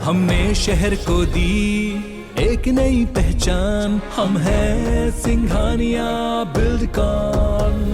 हमने शहर को दी एक नई पहचान, हम हैं सिंघानिया बिल्डकॉन।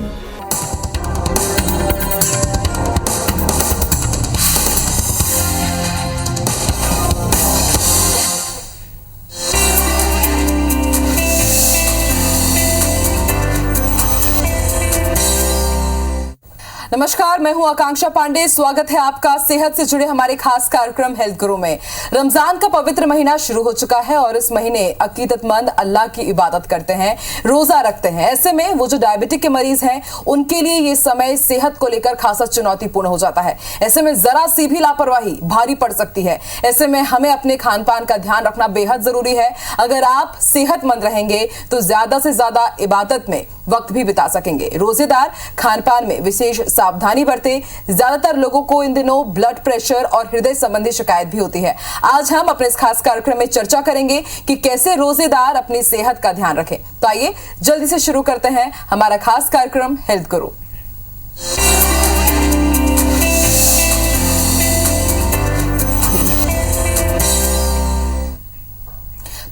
नमस्कार, मैं हूं आकांक्षा पांडे। स्वागत है आपका सेहत से जुड़े हमारे खास कार्यक्रम हेल्थ गुरु में। रमजान का पवित्र महीना शुरू हो चुका है और इस महीने अकीदतमंद अल्लाह की इबादत करते हैं, रोजा रखते हैं। ऐसे में वो जो डायबिटिक के मरीज हैं उनके लिए ये समय सेहत को लेकर खासा चुनौतीपूर्ण हो जाता है। ऐसे में जरा सी भी लापरवाही भारी पड़ सकती है। ऐसे में हमें अपने खान पान का ध्यान रखना बेहद जरूरी है। अगर आप सेहतमंद रहेंगे तो ज्यादा से ज्यादा इबादत में वक्त भी बिता सकेंगे। रोजेदार खान पान में विशेष सावधानी बरतें। ज्यादातर लोगों को इन दिनों ब्लड प्रेशर और हृदय संबंधी शिकायत भी होती है। आज हम अपने इस खास कार्यक्रम में चर्चा करेंगे कि कैसे रोजेदार अपनी सेहत का ध्यान रखें। तो आइए जल्दी से शुरू करते हैं हमारा खास कार्यक्रम हेल्थ गुरु।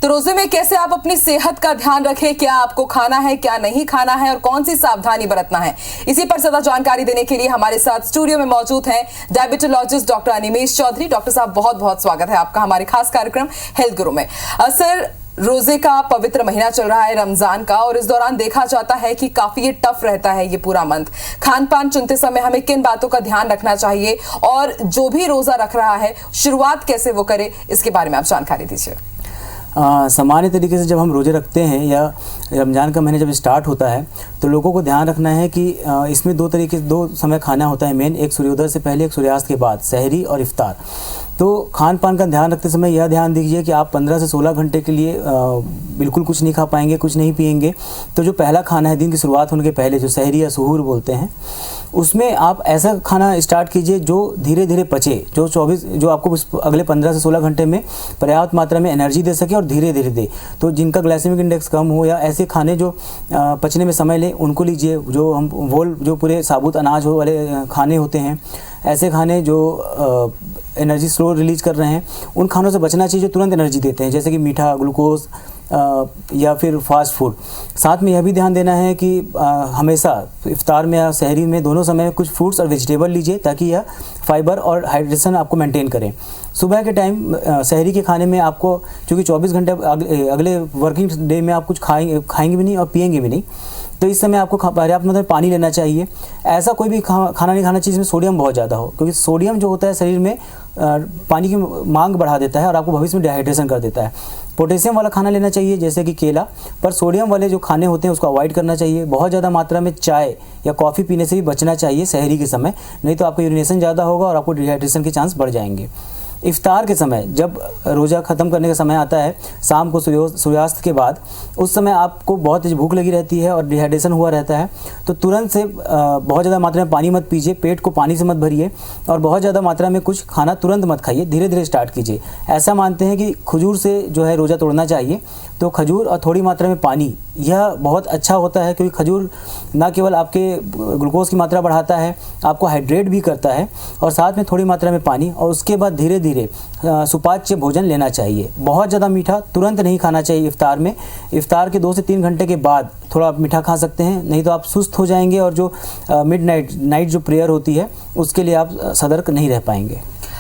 तो रोजे में कैसे आप अपनी सेहत का ध्यान रखें, क्या आपको खाना है, क्या नहीं खाना है और कौन सी सावधानी बरतना है, इसी पर ज्यादा जानकारी देने के लिए हमारे साथ स्टूडियो में मौजूद हैं diabetologist doctor Animesh Chaudhary. Doctor साहब, बहुत बहुत स्वागत है आपका हमारे खास कार्यक्रम हेल्थ गुरु में। सर, रोजे का पवित्र महीना चल रहा है रमजान का, और इस दौरान देखा जाता है कि काफी ये टफ रहता है ये पूरा मंथ। खान पान चुनते समय हमें किन बातों का ध्यान रखना चाहिए और जो भी रोजा रख रहा है शुरुआत कैसे वो करे, इसके बारे में आप जानकारी दीजिए। सामान्य तरीके से जब हम रोज़े रखते हैं या रमज़ान का महीना जब स्टार्ट होता है तो लोगों को ध्यान रखना है कि इसमें दो समय खाना होता है मेन, एक सूर्योदय से पहले, एक सूर्यास्त के बाद, सहरी और इफ्तार। तो खान पान का ध्यान रखते समय यह ध्यान दीजिए कि आप 15 से 16 घंटे के लिए बिल्कुल कुछ नहीं खा पाएंगे, कुछ नहीं पिएंगे। तो जो पहला खाना है दिन की शुरुआत होने के पहले, जो सहरी या सुहूर बोलते हैं, उसमें आप ऐसा खाना स्टार्ट कीजिए जो धीरे धीरे पचे, जो आपको अगले 15 से 16 घंटे में पर्याप्त मात्रा में एनर्जी दे सके और धीरे धीरे दे। तो जिनका ग्लाइसेमिक इंडेक्स कम हो या ऐसे खाने जो पचने में समय ले उनको लीजिए। जो पूरे साबुत अनाज हो वाले खाने होते हैं, ऐसे खाने जो एनर्जी स्लो रिलीज कर रहे हैं, उन खानों से बचना चाहिए जो तुरंत एनर्जी देते हैं, जैसे कि मीठा, ग्लूकोज या फिर फास्ट फूड। साथ में यह भी ध्यान देना है कि हमेशा इफ्तार में या सहरी में दोनों समय कुछ फ्रूट्स और वेजिटेबल लीजिए ताकि यह फाइबर और हाइड्रेशन आपको मेंटेन करें। सुबह के टाइम सहरी के खाने में आपको, चूँकि 24 घंटे अगले वर्किंग डे में आप कुछ खाएंगे भी नहीं और पिएंगे भी नहीं, तो इस समय आपको पर्याप्त मात्रा में पानी लेना चाहिए। ऐसा कोई भी खाना नहीं खाना चाहिए जिसमें सोडियम बहुत ज़्यादा हो, क्योंकि सोडियम जो होता है शरीर में पानी की मांग बढ़ा देता है और आपको भविष्य में डिहाइड्रेशन कर देता है। पोटेशियम वाला खाना लेना चाहिए जैसे कि केला, पर सोडियम वाले जो खाने होते हैं उसको अवॉइड करना चाहिए। बहुत ज़्यादा मात्रा में चाय या कॉफ़ी पीने से भी बचना चाहिए सहरी के समय, नहीं तो आपका यूरिनेशन ज़्यादा होगा और आपको डिहाइड्रेशन के चांस बढ़ जाएंगे। इफ्तार के समय, जब रोज़ा ख़त्म करने का समय आता है शाम को सूर्यास्त के बाद, उस समय आपको बहुत भूख लगी रहती है और डिहाइड्रेशन हुआ रहता है, तो तुरंत से बहुत ज़्यादा मात्रा में पानी मत पीजिए, पेट को पानी से मत भरिए और बहुत ज़्यादा मात्रा में कुछ खाना तुरंत मत खाइए, धीरे धीरे स्टार्ट कीजिए। ऐसा मानते हैं कि खजूर से जो है रोज़ा तोड़ना चाहिए, तो खजूर और थोड़ी मात्रा में पानी, यह बहुत अच्छा होता है, क्योंकि खजूर ना केवल आपके ग्लूकोज की मात्रा बढ़ाता है, आपको हाइड्रेट भी करता है, और साथ में थोड़ी मात्रा में पानी, और उसके बाद धीरे धीरे सुपाच्य भोजन लेना चाहिए। बहुत ज़्यादा मीठा तुरंत नहीं खाना चाहिए इफ्तार में। इफ्तार के 2 से 3 घंटे के बाद थोड़ा आप मीठा खा सकते हैं, नहीं तो आप सुस्त हो जाएंगे और जो नाइट जो प्रेयर होती है उसके लिए आप सतर्क नहीं रह पाएंगे।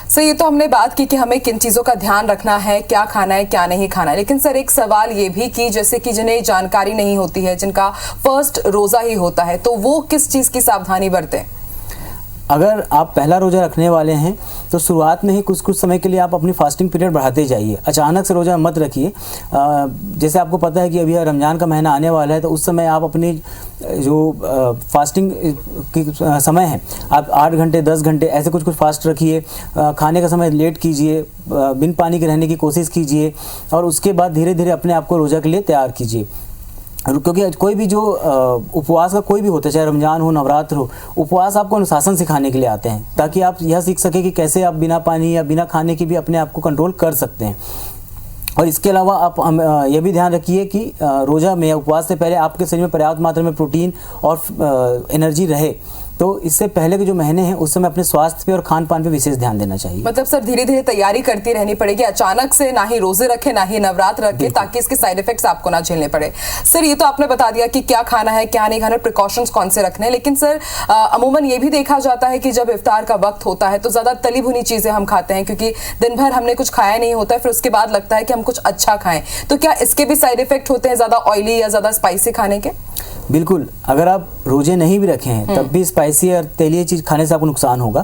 सर, ये तो हमने बात की कि हमें किन चीज़ों का ध्यान रखना है, क्या खाना है, क्या नहीं खाना है, लेकिन सर एक सवाल ये भी कि जैसे कि जिन्हें जानकारी नहीं होती है, जिनका फर्स्ट रोज़ा ही होता है, तो वो किस चीज़ की सावधानी बरतें? अगर आप पहला रोज़ा रखने वाले हैं तो शुरुआत में ही कुछ समय के लिए आप अपनी फास्टिंग पीरियड बढ़ाते जाइए, अचानक से रोज़ा मत रखिए। जैसे आपको पता है कि अभी रमज़ान का महीना आने वाला है, तो उस समय आप अपनी जो फास्टिंग की समय है, आप 8 घंटे 10 घंटे ऐसे कुछ फास्ट रखिए। खाने का समय लेट कीजिए, बिन पानी के रहने की कोशिश कीजिए, और उसके बाद धीरे धीरे अपने आप को रोज़ा के लिए तैयार कीजिए। क्योंकि कोई भी जो उपवास का कोई भी होता है, चाहे रमजान हो, नवरात्र हो, उपवास आपको अनुशासन सिखाने के लिए आते हैं, ताकि आप यह सीख सके कि कैसे आप बिना पानी या बिना खाने के भी अपने आप को कंट्रोल कर सकते हैं। और इसके अलावा आप यह भी ध्यान रखिए कि रोज़ा में या उपवास से पहले आपके शरीर में पर्याप्त मात्रा में प्रोटीन और एनर्जी रहे, तो इससे पहले के जो महीने हैं उस समय अपने स्वास्थ्य पे और खान पान पे विशेष ध्यान देना चाहिए। मतलब सर धीरे धीरे तैयारी करती रहनी पड़ेगी, अचानक से ना ही रोजे रखे ना ही नवरात्र रखे, ताकि इसके साइड इफेक्ट्स आपको ना झेलने पड़े। सर ये तो आपने बता दिया कि क्या खाना है क्या नहीं खाना, प्रिकॉशंस कौन से रखने हैं, लेकिन सर अमूमन ये भी देखा जाता है कि जब इफ्तार का वक्त होता है तो ज्यादा तली भुनी चीजें हम खाते हैं, क्योंकि दिन भर हमने कुछ खाया नहीं होता है, फिर उसके बाद लगता है कि हम कुछ अच्छा खाएं। तो क्या इसके भी साइड इफेक्ट होते हैं ज्यादा ऑयली या ज्यादा स्पाइसी खाने के? बिल्कुल, अगर आप रोजे नहीं भी रखे हैं तब भी स्पाइसी और तेलीय चीज खाने से आपको नुकसान होगा।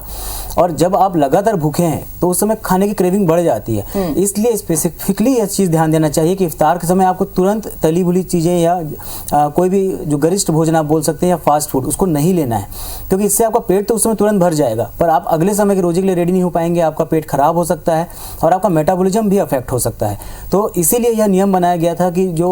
और जब आप लगातार भूखे हैं तो उस समय खाने की क्रेविंग बढ़ जाती है। इसलिए स्पेसिफिकली यह चीज़ ध्यान देना चाहिए कि इफ्तार के समय आपको तुरंत तली भुली चीज़ें या कोई भी जो गरिष्ठ भोजन आप बोल सकते हैं या फास्ट फूड, उसको नहीं लेना है, क्योंकि इससे आपका पेट तो उस समय तुरंत भर जाएगा, पर आप अगले समय के रोजे के लिए रेडी नहीं हो पाएंगे, आपका पेट खराब हो सकता है और आपका मेटाबॉलिज्म भी अफेक्ट हो सकता है। तो इसीलिए यह नियम बनाया गया था कि जो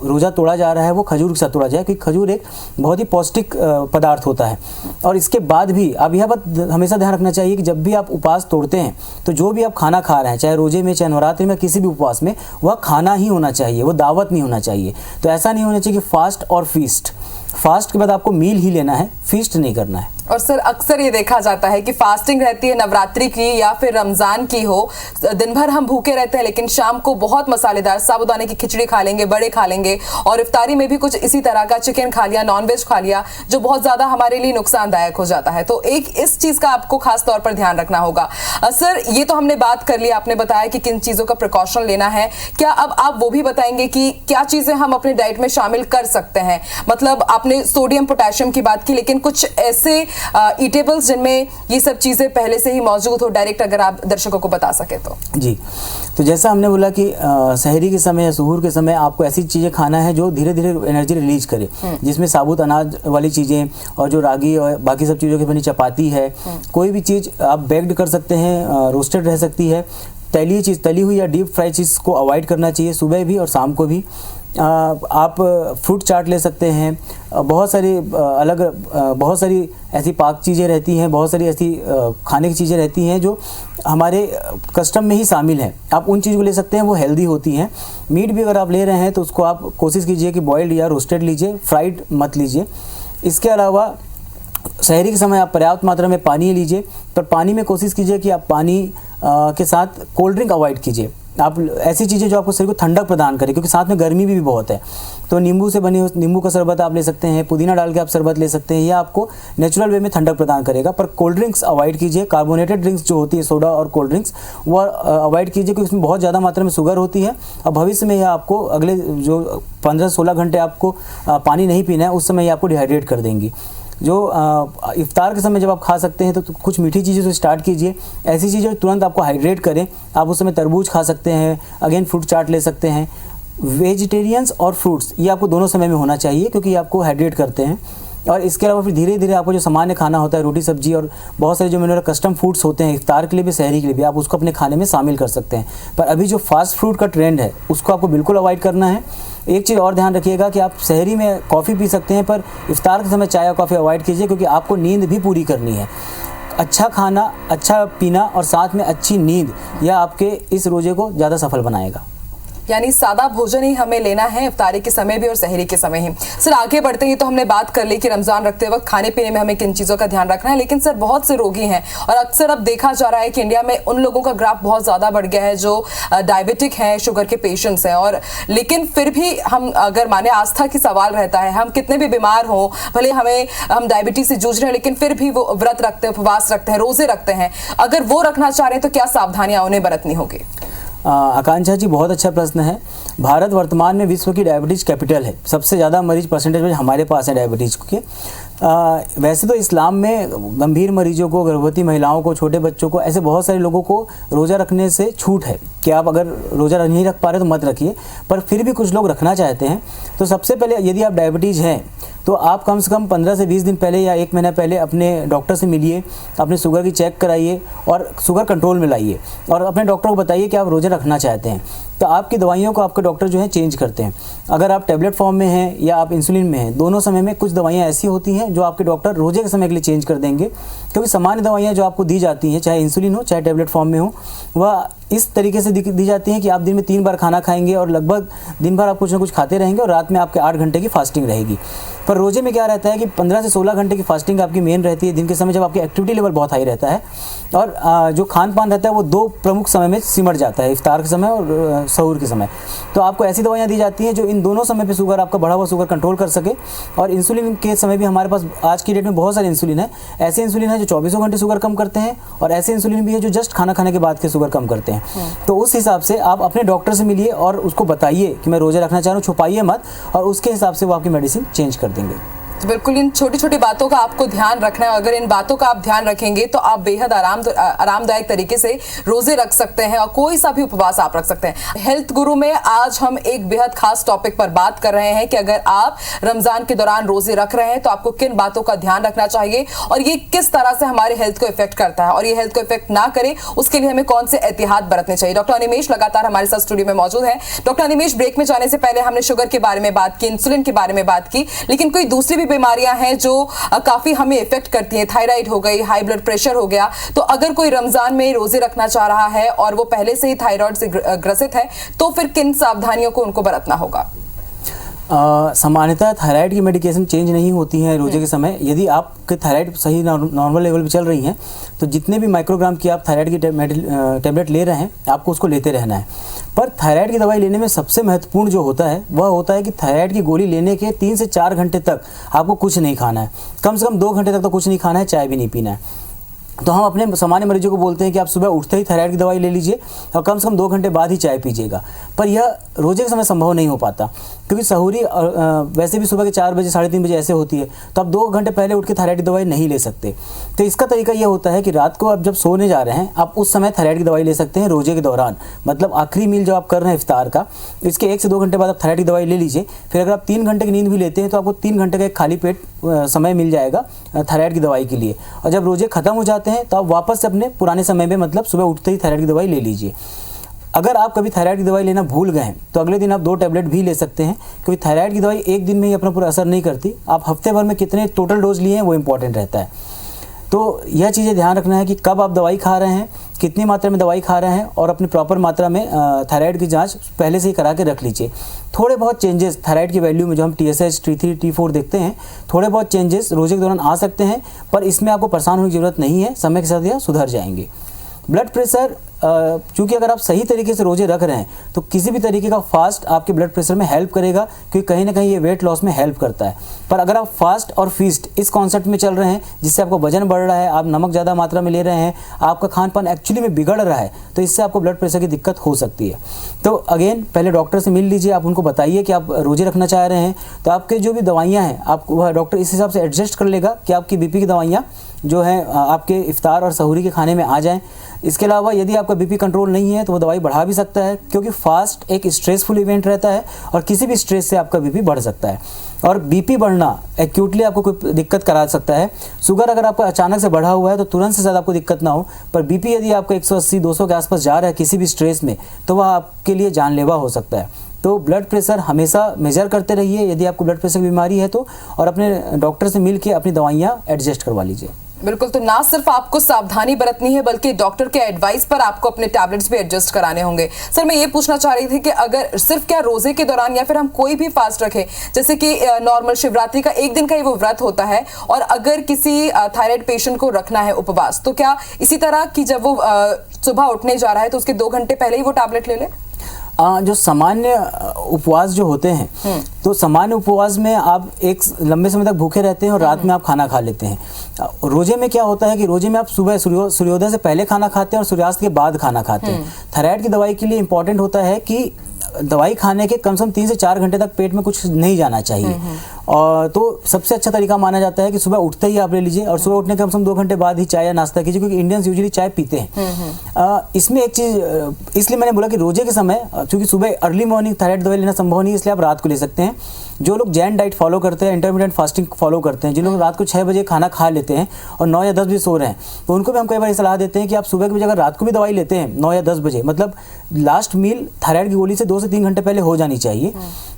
रोज़ा तोड़ा जा रहा है वो खजूर के साथ तोड़ा जाए, क्योंकि खजूर एक बहुत ही पौष्टिक पदार्थ होता है। और इसके बाद भी आप यह बात हमेशा ध्यान रखना चाहिए कि जब भी आप उपवास तोड़ते हैं तो जो भी आप खाना खा रहे हैं, चाहे रोजे में चाहे नवरात्रि में, किसी भी उपवास में, वह खाना ही होना चाहिए, वो दावत नहीं होना चाहिए। तो ऐसा नहीं होना चाहिए कि फास्ट और फीस्ट, फास्ट के बाद आपको मील ही लेना है, फीस्ट नहीं करना है। और सर अक्सर ये देखा जाता है कि फास्टिंग रहती है नवरात्रि की या फिर रमजान की हो, दिन भर हम भूखे रहते हैं लेकिन शाम को बहुत मसालेदार साबूदाने की खिचड़ी खा लेंगे, बड़े खा लेंगे, और इफ्तारी में भी कुछ इसी तरह का चिकन खा लिया, नॉनवेज खा लिया, जो बहुत ज्यादा हमारे लिए नुकसानदायक हो जाता है। तो एक इस चीज का आपको खास तौर पर ध्यान रखना होगा। सर ये तो हमने बात कर ली, आपने बताया कि किन चीजों का प्रिकॉशन लेना है, क्या अब आप वो भी बताएंगे कि क्या चीजें हम अपने डाइट में शामिल कर सकते हैं? मतलब आपने सोडियम पोटेशियम की बात की, लेकिन कुछ ऐसे ईटेबल्स जिनमें ये सब चीजें पहले से ही मौजूद हो, डायरेक्ट अगर आप दर्शकों को बता सके तो। जी, तो जैसा हमने बोला कि सहरी के समय या सुहूर के समय आपको ऐसी चीज़ें खाना है जो धीरे धीरे एनर्जी रिलीज करे, जिसमें साबुत अनाज वाली चीज़ें और जो रागी और बाकी सब चीज़ों की बनी चपाती है, कोई भी चीज़ आप बेक्ड कर सकते हैं, रोस्टेड रह सकती है। तली चीज़, तली हुई या डीप फ्राई चीज़ को अवॉइड करना चाहिए, सुबह भी और शाम को भी। आप फ्रूट चाट ले सकते हैं, बहुत सारी ऐसी पाक चीज़ें रहती हैं, बहुत सारी ऐसी खाने की चीज़ें रहती हैं जो हमारे कस्टम में ही शामिल हैं, आप उन चीज़ को ले सकते हैं, वो हेल्दी होती हैं। मीट भी अगर आप ले रहे हैं तो उसको आप कोशिश कीजिए कि बॉइल्ड या रोस्टेड लीजिए, फ्राइड मत लीजिए। इसके अलावा सहरी के समय आप पर्याप्त मात्रा में पानी लीजिए, पर पानी में कोशिश कीजिए कि आप पानी के साथ कोल्ड ड्रिंक अवॉइड कीजिए। आप ऐसी चीज़ें जो आपको शरीर को ठंडक प्रदान करें, क्योंकि साथ में गर्मी भी बहुत है। तो नींबू का शरबत आप ले सकते हैं, पुदीना डाल के आप शरबत ले सकते हैं, यह आपको नेचुरल वे में ठंडक प्रदान करेगा। पर कोल्ड ड्रिंक्स अवॉइड कीजिए, कार्बोनेटेड ड्रिंक्स जो होती है, सोडा और कोल्ड ड्रिंक्स, वो अवॉइड कीजिए, क्योंकि उसमें बहुत ज़्यादा मात्रा में शुगर होती है और भविष्य में यह आपको अगले जो 15-16 घंटे आपको पानी नहीं पीना है, उस समय ये आपको डिहाइड्रेट कर देंगी। जो इफ्तार के समय जब आप खा सकते हैं तो कुछ मीठी चीज़ों से स्टार्ट कीजिए, ऐसी चीज़ें जो तुरंत आपको हाइड्रेट करें। आप उस समय तरबूज खा सकते हैं, अगेन फ्रूट चाट ले सकते हैं। वेजिटेरियंस और फ्रूट्स ये आपको दोनों समय में होना चाहिए, क्योंकि ये आपको हाइड्रेट करते हैं। और इसके अलावा फिर धीरे धीरे आपको जो सामान्य खाना होता है, रोटी सब्जी और बहुत सारे जो मैंने कस्टम फूड्स होते हैं इफ्तार के लिए भी सहरी के लिए भी, आप उसको अपने खाने में शामिल कर सकते हैं। पर अभी जो फास्ट फूड का ट्रेंड है उसको आपको बिल्कुल अवॉइड करना है। एक चीज़ और ध्यान रखिएगा कि आप सहरी में कॉफ़ी पी सकते हैं, पर इफ्तार के समय चाय और कॉफ़ी अवॉइड कीजिए, क्योंकि आपको नींद भी पूरी करनी है। अच्छा खाना, अच्छा पीना और साथ में अच्छी नींद, यह आपके इस रोजे को ज़्यादा सफल बनाएगा। यानी सादा भोजन ही हमें लेना है इफ्तारी के समय भी और सहरी के समय ही। सर आगे बढ़ते ही तो हमने बात कर ली कि रमजान रखते वक्त खाने पीने में हमें किन चीज़ों का ध्यान रखना है, लेकिन सर बहुत से रोगी हैं और अक्सर अब देखा जा रहा है कि इंडिया में उन लोगों का ग्राफ बहुत ज़्यादा बढ़ गया है जो डायबिटिक हैं, शुगर के पेशेंट्स हैं, और लेकिन फिर भी हम अगर माने आस्था की सवाल रहता है, हम कितने भी बीमार हों, भले हम डायबिटीज से जूझ रहे हैं, लेकिन फिर भी वो व्रत रखते हैं, उपवास रखते हैं, रोजे रखते हैं। अगर वो रखना चाह रहे हैं तो क्या सावधानियां उन्हें बरतनी होगी? आकांक्षा जी, बहुत अच्छा प्रश्न है। भारत वर्तमान में विश्व की डायबिटीज कैपिटल है, सबसे ज़्यादा मरीज परसेंटेज में हमारे पास है डायबिटीज़ के। वैसे तो इस्लाम में गंभीर मरीजों को, गर्भवती महिलाओं को, छोटे बच्चों को, ऐसे बहुत सारे लोगों को रोज़ा रखने से छूट है कि आप अगर रोज़ा नहीं रख पा रहे तो मत रखिए, पर फिर भी कुछ लोग रखना चाहते हैं। तो सबसे पहले यदि आप डायबिटीज़ हैं तो आप कम से कम 15 से 20 दिन पहले या 1 महीना पहले अपने डॉक्टर से मिलिए, अपने शुगर की चेक कराइए और शुगर कंट्रोल में लाइए, और अपने डॉक्टर को बताइए कि आप रोज़ा रखना चाहते हैं। तो आपकी दवाइयों को आपके डॉक्टर जो है चेंज करते हैं। अगर आप टैबलेट फॉर्म में हैं या आप इंसुलिन में हैं, दोनों समय में कुछ दवाइयाँ ऐसी होती हैं जो आपके डॉक्टर रोजे के समय के लिए चेंज कर देंगे, क्योंकि सामान्य दवाइयाँ जो आपको दी जाती हैं, चाहे इंसुलिन हो चाहे टैबलेट फॉर्म में हो, वह इस तरीके से दी जाती हैं कि आप दिन में 3 बार खाना खाएंगे और लगभग दिन भर आप कुछ ना कुछ खाते रहेंगे और रात में आपके 8 घंटे की फास्टिंग रहेगी। पर रोजे में क्या रहता है कि 15 से 16 घंटे की फास्टिंग आपकी मेन रहती है दिन के समय, जब आपकी एक्टिविटी लेवल बहुत हाई रहता है और जो खान पान रहता है वो 2 प्रमुख समय में सिमट जाता है, इफ्तार के समय और सहूर के समय। तो आपको ऐसी दवाइयाँ दी जाती हैं जो इन दोनों समय पे शुगर, आपका बढ़ा हुआ शुगर कंट्रोल कर सके। और इंसुलिन के समय भी हमारे पास आज की डेट में बहुत सारे इंसुलिन है। ऐसे इंसुलिन है जो 24 घंटे शुगर कम करते हैं और ऐसे इंसुलिन भी है जो जस्ट खाना खाने के बाद के शुगर कम करते हैं। तो उस हिसाब से आप अपने डॉक्टर से मिलिए और उसको बताइए कि मैं रोज़ा रखना चाह रहा हूँ, छुपाइए मत, और उसके हिसाब से वो आपकी मेडिसिन चेंज कर देंगे। तो बिल्कुल इन छोटी छोटी बातों का आपको ध्यान रखना है। अगर इन बातों का आप ध्यान रखेंगे तो आप बेहद आरामदायक तरीके से रोजे रख सकते हैं और कोई सा भी उपवास आप रख सकते हैं। हेल्थ गुरु में आज हम एक बेहद खास टॉपिक पर बात कर रहे हैं कि अगर आप रमजान के दौरान रोजे रख रहे हैं तो आपको किन बातों का ध्यान रखना चाहिए और ये किस तरह से हमारे हेल्थ को इफेक्ट करता है, और ये हेल्थ को इफेक्ट ना करे उसके लिए हमें कौन से एहतियात बरतने चाहिए। डॉक्टर अनिमेष लगातार हमारे साथ स्टूडियो में मौजूद है। डॉक्टर अनिमेष, ब्रेक में जाने से पहले हमने शुगर के बारे में बात की, इंसुलिन के बारे में बात की, लेकिन कोई दूसरी भी बीमारियां हैं जो काफी हमें इफेक्ट करती हैं। थायराइड हो गई, हाई ब्लड प्रेशर हो गया। तो अगर कोई रमजान में रोजे रखना चाह रहा है और वो पहले से ही थायराइड से ग्रसित है तो फिर किन सावधानियों को उनको बरतना होगा? सामान्यतः थायराइड की मेडिकेशन चेंज नहीं होती है रोजे के समय। यदि आपके थायराइड सही नॉर्मल लेवल पे चल रही हैं तो जितने भी माइक्रोग्राम की आप थायराइड की टेबलेट ले रहे हैं आपको उसको लेते रहना है। पर थायराइड की दवाई लेने में सबसे महत्वपूर्ण जो होता है वह होता है कि थायराइड की गोली लेने के 3 से 4 घंटे तक आपको कुछ नहीं खाना है। कम से कम 2 घंटे तक तो कुछ नहीं खाना है, चाय भी नहीं पीना है। तो हम अपने सामान्य मरीजों को बोलते हैं कि आप सुबह उठते ही थायराइड की दवाई ले लीजिए और कम से कम 2 घंटे बाद ही चाय पीजिएगा। पर यह रोजे के समय संभव नहीं हो पाता क्योंकि सहूरी वैसे भी सुबह के 4 बजे 3:30 बजे ऐसे होती है, तो आप 2 घंटे पहले उठ के थायराइड की दवाई नहीं ले सकते। तो इसका तरीका यह होता है कि रात को आप जब सोने जा रहे हैं आप उस समय थायराइड की दवाई ले सकते हैं रोजे के दौरान, मतलब आखिरी मील जो आप कर रहे हैं इफ्तार का, इसके 1 से 2 घंटे बाद आप थायराइड की दवाई ले लीजिए। फिर अगर आप 3 घंटे की नींद भी लेते हैं तो आपको 3 घंटे का एक खाली पेट समय मिल जाएगा थायराइड की दवाई के लिए। और जब रोजे खत्म हो जाते हैं तो आप वापस से अपने पुराने समय में, मतलब सुबह उठते ही थायराइड की दवाई ले लीजिए। अगर आप कभी थायराइड की दवाई लेना भूल गए हैं तो अगले दिन आप 2 टैबलेट भी ले सकते हैं, क्योंकि थायराइड की दवाई एक दिन में ही अपना पूरा असर नहीं करती। आप हफ्ते भर में कितने टोटल डोज लिए हैं वो इंपॉर्टेंट रहता है। तो यह चीज़ें ध्यान रखना है कि कब आप दवाई खा रहे हैं, कितनी मात्रा में दवाई खा रहे हैं, और अपनी प्रॉपर मात्रा में थायराइड की जांच पहले से ही करा के रख लीजिए। थोड़े बहुत चेंजेस थायराइड की वैल्यू में जो हम TSH, T3, T4 देखते हैं, थोड़े बहुत चेंजेस रोजे के दौरान आ सकते हैं, पर इसमें आपको परेशान होने की जरूरत नहीं है, समय के साथ यह सुधर जाएंगे। ब्लड प्रेशर, चूँकि अगर आप सही तरीके से रोजे रख रहे हैं तो किसी भी तरीके का फास्ट आपके ब्लड प्रेशर में हेल्प करेगा, क्योंकि कहीं ना कहीं ये वेट लॉस में हेल्प करता है। पर अगर आप फास्ट और फीस्ट इस कॉन्सेप्ट में चल रहे हैं जिससे आपको वजन बढ़ रहा है, आप नमक ज़्यादा मात्रा में ले रहे हैं, आपका खान पान एक्चुअली में बिगड़ रहा है, तो इससे आपको ब्लड प्रेशर की दिक्कत हो सकती है। तो अगेन पहले डॉक्टर से मिल लीजिए, आप उनको बताइए कि आप रोजे रखना चाह रहे हैं, तो आपके जो भी दवाइयाँ हैं आपको डॉक्टर इस हिसाब से एडजस्ट कर लेगा कि आपकी BP की दवाइयाँ जो हैं आपके इफ्तार और सहूरी के खाने में आ जाएं। इसके अलावा यदि आपका BP कंट्रोल नहीं है तो वो दवाई बढ़ा भी सकता है, क्योंकि फास्ट एक स्ट्रेसफुल इवेंट रहता है और किसी भी स्ट्रेस से आपका BP बढ़ सकता है। और BP बढ़ना एक्यूटली आपको कोई दिक्कत करा सकता है। शुगर अगर आपका अचानक से बढ़ा हुआ है तो तुरंत से ज़्यादा आपको दिक्कत ना हो, पर BP यदि आपका 180-200 के आसपास जा रहा है किसी भी स्ट्रेस में, तो वह आपके लिए जानलेवा हो सकता है। तो ब्लड प्रेशर हमेशा मेजर करते रहिए यदि आपको ब्लड प्रेशर की बीमारी है तो, और अपने डॉक्टर से मिल के अपनी दवाइयाँ एडजस्ट करवा लीजिए। बिल्कुल, तो ना सिर्फ आपको सावधानी बरतनी है बल्कि डॉक्टर के एडवाइस पर आपको अपने टैबलेट्स भी एडजस्ट कराने होंगे। सर, मैं ये पूछना चाह रही थी कि अगर सिर्फ क्या रोजे के दौरान या फिर हम कोई भी फास्ट रखें, जैसे कि नॉर्मल शिवरात्रि का 1 दिन का ही वो व्रत होता है, और अगर किसी थायराइड पेशेंट को रखना है उपवास, तो क्या इसी तरह कि जब वो सुबह उठने जा रहा है तो उसके 2 घंटे पहले ही वो टैबलेट ले ले? जो सामान्य उपवास जो होते हैं, तो सामान्य उपवास में आप एक लंबे समय तक भूखे रहते हैं और रात में आप खाना खा लेते हैं। रोजे में क्या होता है कि रोजे में आप सुबह सूर्योदय से पहले खाना खाते हैं और सूर्यास्त के बाद खाना खाते हैं। थायराइड की दवाई के लिए इंपॉर्टेंट होता है कि दवाई खाने के कम से कम 3 से 4 घंटे तक पेट में कुछ नहीं जाना चाहिए। और तो सबसे अच्छा तरीका माना जाता है कि सुबह उठते ही आप ले लीजिए, और सुबह उठने के कम से कम 2 घंटे बाद ही चाय या नाश्ता कीजिए, क्योंकि इंडियंस यूजुअली चाय पीते हैं। इसमें एक चीज़ इसलिए मैंने बोला कि रोजे के समय, चूंकि सुबह अर्ली मॉर्निंग थायराइड दवाई लेना संभव नहीं, इसलिए आप रात को ले सकते हैं। जो लोग जैन डाइट फॉलो करते हैं, इंटरमीडिएट फास्टिंग फॉलो करते हैं, जिन लोग रात को 6 बजे खाना खा लेते हैं और 9 या 10 बजे सो रहे हैं, तो उनको भी हम कई बार सलाह देते हैं कि आप सुबह की जगह रात को भी दवाई लेते हैं 9 या 10 बजे, मतलब लास्ट मील थायराइड की गोली से 2 से 3 घंटे पहले हो जानी चाहिए,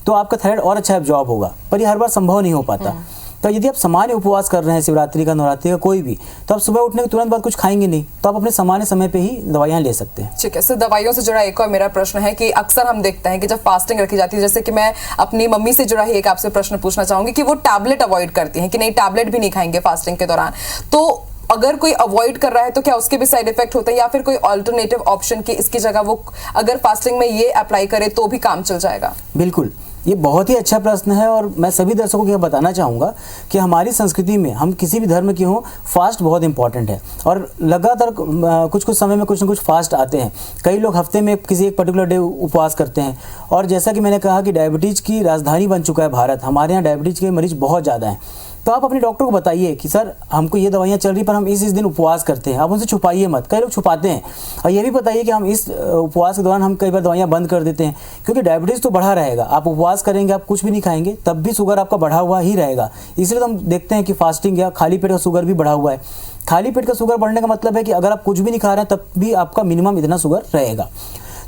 तो आपका थायराइड और अच्छा एब्जॉर्ब होगा। पर ये हर बार संभव नहीं हो पाता। तो यदि आप सामान्य उपवास कर रहे हैं, शिवरात्रि का, नवरात्रि का, कोई भी, तो आप सुबह उठने के तुरंत बाद कुछ खाएंगे नहीं, तो आप अपने सामान्य समय पे ही दवाइयाँ ले सकते हैं। ठीक है सर, दवाइयों से जुड़ा एक और मेरा प्रश्न है कि अक्सर हम देखते हैं कि जब फास्टिंग रखी जाती है, जैसे कि मैं अपनी मम्मी से जुड़ा ही एक आपसे प्रश्न पूछना चाहूंगी कि वो टैबलेट अवॉइड करती हैं कि नहीं टैबलेट भी नहीं खाएंगे फास्टिंग के दौरान, तो अगर कोई अवॉइड कर रहा है तो क्या उसके भी साइड इफेक्ट होते हैं या फिर कोई अल्टरनेटिव ऑप्शन की इसकी जगह वो अगर फास्टिंग में ये अप्लाई करे तो भी काम चल जाएगा? बिल्कुल, ये बहुत ही अच्छा प्रश्न है और मैं सभी दर्शकों को यह बताना चाहूँगा कि हमारी संस्कृति में, हम किसी भी धर्म के हों, फास्ट बहुत इंपॉर्टेंट है और लगातार कुछ कुछ समय में कुछ न कुछ फास्ट आते हैं। कई लोग हफ्ते में किसी एक पर्टिकुलर डे उपवास करते हैं और जैसा कि मैंने कहा कि डायबिटीज़ की राजधानी बन चुका है भारत, हमारे यहाँ डायबिटीज़ के मरीज बहुत ज़्यादा हैं। तो आप अपने डॉक्टर को बताइए कि सर हमको ये दवाइयाँ चल रही पर हम इस दिन उपवास करते हैं, आप उनसे छुपाइए मत। कई लोग छुपाते हैं और ये भी बताइए कि हम इस उपवास के दौरान हम कई बार दवाइयाँ बंद कर देते हैं, क्योंकि डायबिटीज़ तो बढ़ा रहेगा। आप उपवास करेंगे, आप कुछ भी नहीं खाएंगे, तब भी शुगर आपका बढ़ा हुआ ही रहेगा। इसलिए तो हम देखते हैं कि फास्टिंग या खाली पेट का शुगर भी बढ़ा हुआ है। खाली पेट का शुगर बढ़ने का मतलब है कि अगर आप कुछ भी नहीं खा रहे हैं तब भी आपका मिनिमम इतना शुगर रहेगा।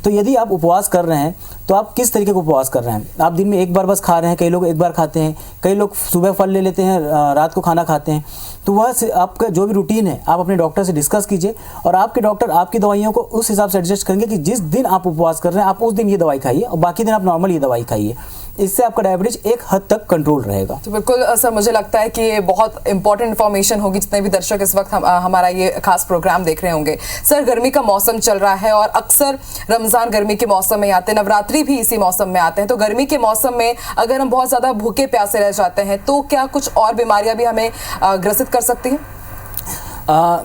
तो यदि आप उपवास कर रहे हैं तो आप किस तरीके का उपवास कर रहे हैं? आप दिन में एक बार बस खा रहे हैं, कई लोग एक बार खाते हैं, कई लोग सुबह फल ले लेते हैं, रात को खाना खाते हैं। तो वह आपका जो भी रूटीन है आप अपने डॉक्टर से डिस्कस कीजिए और आपके डॉक्टर आपकी दवाइयों को उस हिसाब से एडजस्ट करेंगे कि जिस दिन आप उपवास कर रहे हैं आप उस दिन ये दवाई खाइए और बाकी दिन आप नॉर्मल ये दवाई खाइए। इससे आपका डायबिटीज एक हद तक कंट्रोल रहेगा। तो बिल्कुल सर, मुझे लगता है कि ये बहुत इंपॉर्टेंट इन्फॉर्मेशन होगी जितने भी दर्शक इस वक्त हमारा ये खास प्रोग्राम देख रहे होंगे। सर, गर्मी का मौसम चल रहा है और अक्सर रमजान गर्मी के मौसम में आते हैं, नवरात्रि भी इसी मौसम में आते हैं, तो गर्मी के मौसम में अगर हम बहुत ज्यादा भूखे प्यासे रह जाते हैं तो क्या कुछ और बीमारियां भी हमें ग्रसित कर सकती हैं?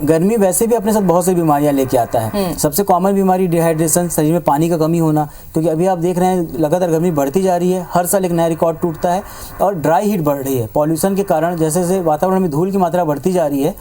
गर्मी वैसे भी अपने साथ बहुत सी बीमारियां लेके आता है। सबसे कॉमन बीमारी डिहाइड्रेशन, शरीर में पानी का कमी होना, क्योंकि अभी आप देख रहे हैं लगातार गर्मी बढ़ती जा रही है, हर साल एक नया रिकॉर्ड टूटता है। और ड्राई हीट बढ़ रही है पॉल्यूशन के कारण, जैसे जैसे वातावरण में धूल की मात्रा बढ़ती जा रही है,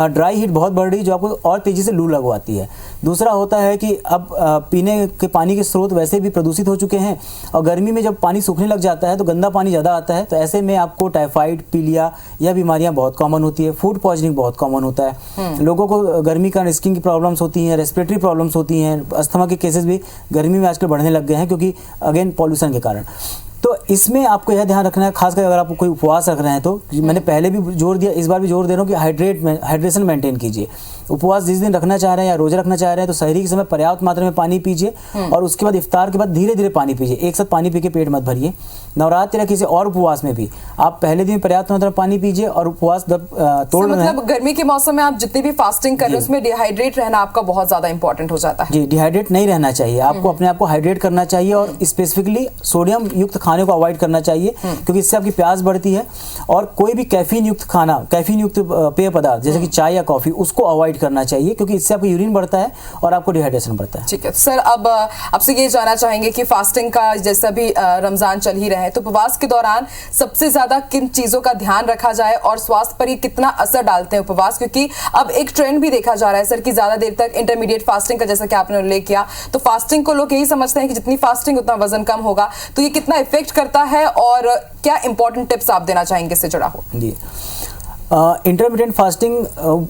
ड्राई हीट बहुत बढ़ रही है जो आपको और तेज़ी से लू लगवाती है। दूसरा होता है कि अब पीने के पानी के स्रोत वैसे भी प्रदूषित हो चुके हैं और गर्मी में जब पानी सूखने लग जाता है तो गंदा पानी ज़्यादा आता है, तो ऐसे में आपको टाइफाइड, पीलिया यह बीमारियां बहुत कॉमन होती है। फूड पॉइजनिंग बहुत कॉमन होता है। लोगों को गर्मी का स्किन की प्रॉब्लम्स होती हैं, रेस्पिरेटरी प्रॉब्लम्स होती हैं, अस्थमा के केसेस भी गर्मी में आजकल बढ़ने लग गए हैं, क्योंकि अगेन पॉल्यूशन के कारण। तो इसमें आपको यह ध्यान रखना है, खासकर अगर आप कोई उपवास रख रहे हैं तो मैंने पहले भी जोर दिया, इस बार भी जोर दे रहा हूँ कि हाइड्रेशन मेंटेन कीजिए। उपवास जिस दिन रखना चाह रहे हैं या रोजा रखना चाह रहे हैं तो सहरी के समय पर्याप्त मात्रा में पानी पीजिए और उसके बाद इफ्तार के बाद धीरे धीरे पानी पीजिए, एक साथ पानी पी के पेट मत भरिए। नवरात्रि या किसी और उपवास में भी आप पहले दिन पर्याप्त मात्रा में पानी पीजिए और उपवास जब तोड़ रहे हैं, मतलब गर्मी के मौसम में आप जितनी भी फास्टिंग कर रहे हैं उसमें डिहाइड्रेट रहना आपका बहुत ज्यादा इंपॉर्टेंट हो जाता है। जी, डिहाइड्रेट नहीं रहना चाहिए, आपको अपने आप को हाइड्रेट करना चाहिए और स्पेसिफिकली सोडियम युक्त खाने को अवॉइड करना चाहिए, क्योंकि इससे आपकी प्यास बढ़ती है। और कोई भी कैफीन युक्त खाना, कैफीन युक्त पेय पदार्थ जैसे कि चाय या कॉफी, उसको अवॉइड करना चाहिए, क्योंकि इससे आपका यूरिन बढ़ता है और आपको डिहाइड्रेशन बढ़ता है। ठीक है सर, अब आपसे ये जानना चाहेंगे कि फास्टिंग का जैसा भी रमजान चल ही रहे हैं, तो उपवास के दौरान सबसे ज्यादा किन चीजों का ध्यान रखा जाए और स्वास्थ्य पर ये कितना असर डालते हैं उपवास? क्योंकि अब एक ट्रेंड भी देखा जा रहा है सर कि ज्यादा देर तक इंटरमीडिएट फास्टिंग का, जैसा कि आपने उल्लेख किया, तो फास्टिंग को लोग यही समझते हैं कि जितनी फास्टिंग उतना वजन कम होगा, तो ये कितना इफेक्ट करता है और क्या इंपॉर्टेंट टिप्स आप देना चाहेंगे इससे जुड़ा हो? जी, इंटरमीडिएट फास्टिंग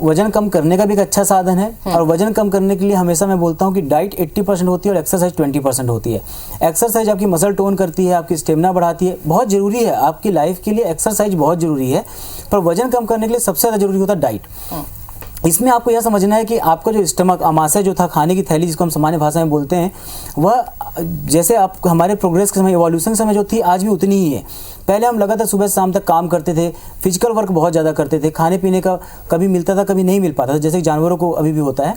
वजन कम करने का भी एक अच्छा साधन है और वजन कम करने के लिए हमेशा मैं बोलता हूँ कि डाइट 80% होती है और एक्सरसाइज 20% होती है। एक्सरसाइज आपकी मसल टोन करती है, आपकी स्टेमिना बढ़ाती है, बहुत ज़रूरी है आपकी लाइफ के लिए, एक्सरसाइज बहुत ज़रूरी है। पर वजन कम करने के लिए सबसे ज़्यादा ज़रूरी होता है डाइट। इसमें आपको यह समझना है कि आपका जो स्टमक, आमाशय जो था, खाने की थैली जिसको हम सामान्य भाषा में बोलते हैं, वह जैसे आप हमारे प्रोग्रेस के समय, इवोल्यूशन समय जो थी, आज भी उतनी ही है। पहले हम लगातार सुबह से शाम तक काम करते थे, फिजिकल वर्क बहुत ज़्यादा करते थे, खाने पीने का कभी मिलता था कभी नहीं मिल पाता था, जैसे जानवरों को अभी भी होता है।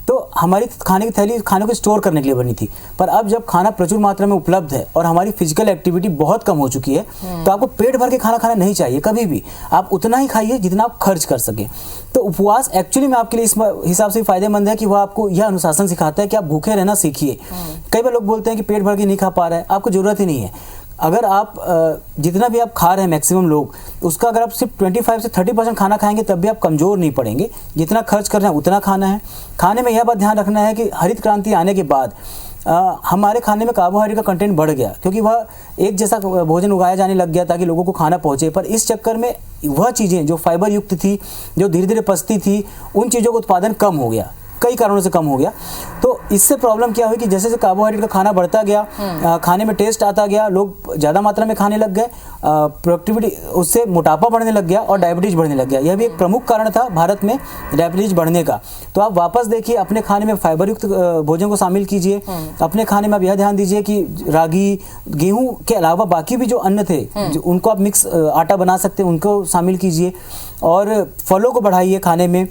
तो हमारी खाने की थैली खाने को स्टोर करने के लिए बनी थी, पर अब जब खाना प्रचुर मात्रा में उपलब्ध है और हमारी फिजिकल एक्टिविटी बहुत कम हो चुकी है, तो आपको पेट भर के खाना खाना नहीं चाहिए कभी भी। आप उतना ही खाइए जितना आप खर्च कर सकें। तो उपवास एक्चुअली में आपके लिए इस हिसाब से फायदेमंद है कि वह आपको यह अनुशासन सिखाता है कि आप भूखे रहना सीखिए। कई बार लोग बोलते हैं कि पेट भर के नहीं खा पा रहा है, आपको जरूरत ही नहीं है। अगर आप जितना भी आप खा रहे हैं मैक्सिमम लोग, उसका अगर आप सिर्फ 25 से 30% खाना खाएंगे तब भी आप कमज़ोर नहीं पड़ेंगे। जितना खर्च कर रहे हैं उतना खाना है। खाने में यह बात ध्यान रखना है कि हरित क्रांति आने के बाद हमारे खाने में कार्बोहाइड्रेट का कंटेंट बढ़ गया, क्योंकि वह एक जैसा भोजन उगाया जाने लग गया ताकि लोगों को खाना पहुंचे। पर इस चक्कर में वह चीज़ें जो फाइबर युक्त थी, जो धीरे धीरे पचती थी, उन चीज़ों का उत्पादन कम हो गया, कई कारणों से कम हो गया। तो इससे प्रॉब्लम क्या हुई कि जैसे जैसे कार्बोहाइड्रेट का खाना बढ़ता गया, खाने में टेस्ट आता गया, लोग ज़्यादा मात्रा में खाने लग गए, प्रोडक्टिविटी, उससे मोटापा बढ़ने लग गया और डायबिटीज़ बढ़ने लग गया। यह भी एक प्रमुख कारण था भारत में डायबिटीज़ बढ़ने का। तो आप वापस देखिए, अपने खाने में फाइबर युक्त भोजन को शामिल कीजिए। अपने खाने में आप यह ध्यान दीजिए कि रागी, गेहूं के अलावा बाकी भी जो अन्न थे उनको आप मिक्स आटा बना सकते हैं, उनको शामिल कीजिए। और फलों को बढ़ाइए खाने में,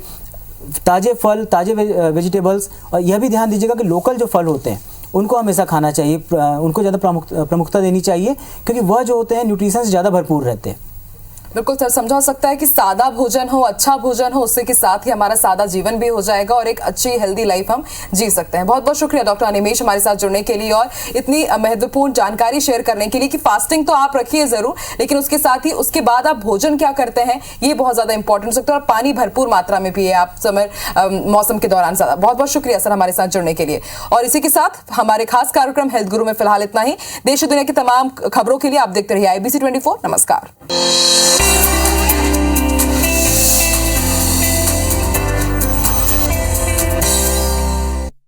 ताज़े फल, ताज़े वेजिटेबल्स। और यह भी ध्यान दीजिएगा कि लोकल जो फल होते हैं उनको हमेशा खाना चाहिए, उनको ज़्यादा प्रमुखता देनी चाहिए, क्योंकि वह जो होते हैं न्यूट्रिशन से ज़्यादा भरपूर रहते हैं। बिल्कुल सर, समझा सकता है कि सादा भोजन हो, अच्छा भोजन हो, उससे के साथ ही हमारा सादा जीवन भी हो जाएगा और एक अच्छी हेल्दी लाइफ हम जी सकते हैं। बहुत बहुत शुक्रिया डॉक्टर अनिमेष हमारे साथ जुड़ने के लिए और इतनी महत्वपूर्ण जानकारी शेयर करने के लिए कि फास्टिंग तो आप रखिए जरूर, लेकिन उसके साथ ही उसके बाद आप भोजन क्या करते हैं ये बहुत ज्यादा इंपॉर्टेंट सकता है। और पानी भरपूर मात्रा में पिए आप मौसम के दौरान ज्यादा। बहुत बहुत शुक्रिया सर हमारे साथ जुड़ने के लिए। और इसी के साथ हमारे खास कार्यक्रम हेल्थ गुरु में फिलहाल इतना ही। देश और दुनिया की तमाम खबरों के लिए आप देखते रहिए IBC 24। नमस्कार।